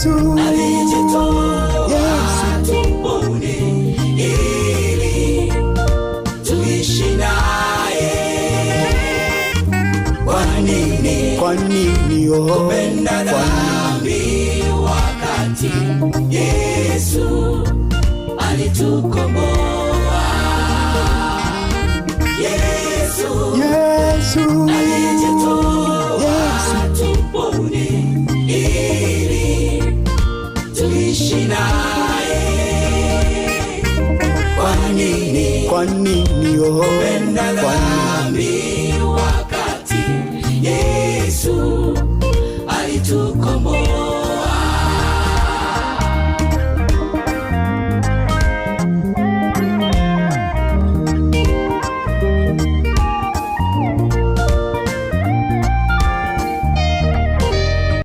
Yesu alijitoa tumboni ili tuishi naye. Kwa nini kupenda dhambi wakati Yesu alitukomboa? Yesu alijitoa tumboni ili tuishi naye. Kwa nini kupenda dhambi wakati Yesu alitukomboa?